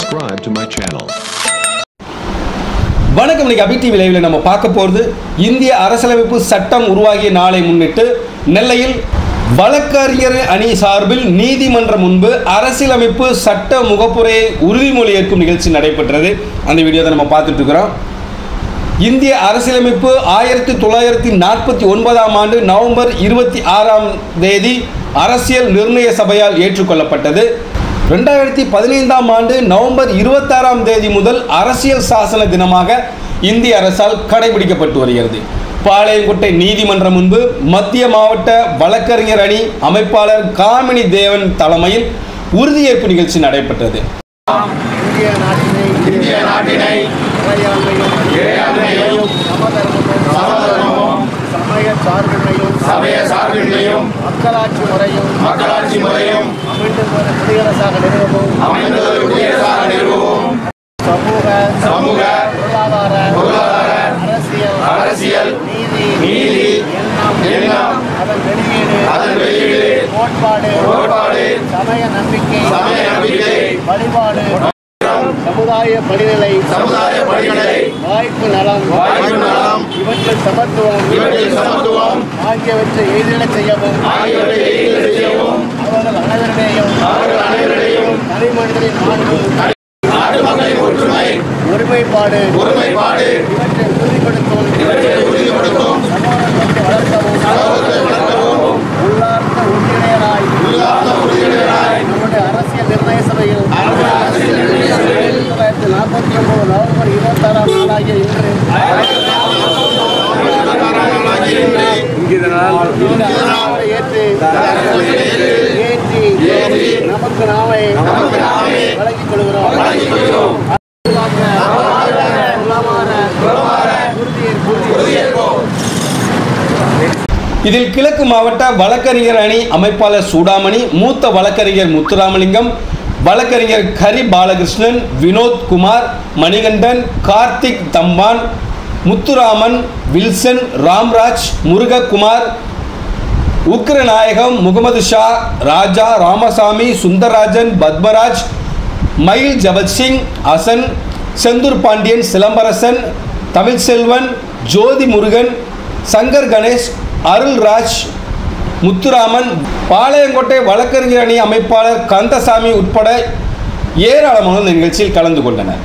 subscribe to my channel. வணக்கம். இன்னைக்கு அபி TV லைவ்ல நம்ம பார்க்க போகிறது இந்திய அரசியலமைப்பு சட்டம் உருவாகிய நாளை முன்னிட்டு நெல்லையில் வழக்கறிஞர் அணி சார்பில் நீதிமன்றம் முன்பு அரசியலமைப்பு சட்ட முகப்புரையை உறுதிமொழி ஏற்கும் நிகழ்ச்சி நடைபெற்றது. அந்த வீடியோ தான் நம்ம பார்த்துட்டு இருக்கிறோம். இந்திய அரசியலமைப்பு 1949ஆம் ஆண்டு நவம்பர் 26ஆம் தேதி அரசியல் நிர்ணய சபையால் ஏற்றுக்கொள்ளப்பட்டது. 2015ஆம் ஆண்டு நவம்பர் 26ஆம் தேதி முதல் அரசியல் சாசன தினமாக இந்திய அரசால் கடைபிடிக்கப்பட்டு வருகிறது. பாளையங்கோட்டை நீதிமன்றம் முன்பு மத்திய மாவட்ட வழக்கறிஞர் அணி அமைப்பாளர் காமினி தேவன் தலைமையில் உறுதியேற்பு நிகழ்ச்சி நடைபெற்றது. இந்திய நாட்டினை சமய சார்பின்மையும் மக்களாட்சி முறையும் குடியரசாக நிறுவவும் சமூக பொருளாதார அரசியல் நீதி எண்ணம் அதன் வெளியீடு கோட்பாடு சமய நம்பிக்கை வழிபாடு சமுதாய படிநிலை வாய்ப்பு நலம் இவற்றில் சமத்துவம் ஆகியவற்றை எதிரிடச் செய்யவும் அவர்கள் அனைவரிடையும் தனிமனிதரின் மாண்பு ஒருமைப்பாடு இவற்றை உறுதிப்படுத்தும் வளர்க்கவும் உள்ளார்ந்த உறுதியினராய் நம்முடைய அரசியல் நிர்ணய சபையில் 1949 நவம்பர் 26ஆம் நாளாகிய இன்று ஏற்றி நமக்கு நாமே வழங்கிக் கொள்கிறோம். இதில் கிழக்கு மாவட்ட வழக்கறிஞர் அணி அமைப்பாளர் சூடாமணி, மூத்த வழக்கறிஞர் முத்துராமலிங்கம், வழக்கறிஞர் கரி பாலகிருஷ்ணன், வினோத் குமார், மணிகண்டன், கார்த்திக் தம்பான், முத்துராமன், வில்சன், ராம்ராஜ், முருககுமார், உக்ரநாயகம், முகமது ஷா, ராஜா, ராமசாமி, சுந்தரராஜன், பத்மராஜ், மயில் ஜபத் சிங், அசன், செந்தூர் பாண்டியன், சிலம்பரசன், தமிழ்செல்வன், ஜோதி முருகன், சங்கர் கணேஷ், அருள்ராஜ், முத்துராமன், பாளையங்கோட்டை வழக்கறிஞர் அணி அமைப்பாளர் கந்தசாமி உட்பட ஏராளமான இந்த நிகழ்ச்சியில் கலந்து கொண்டனர்.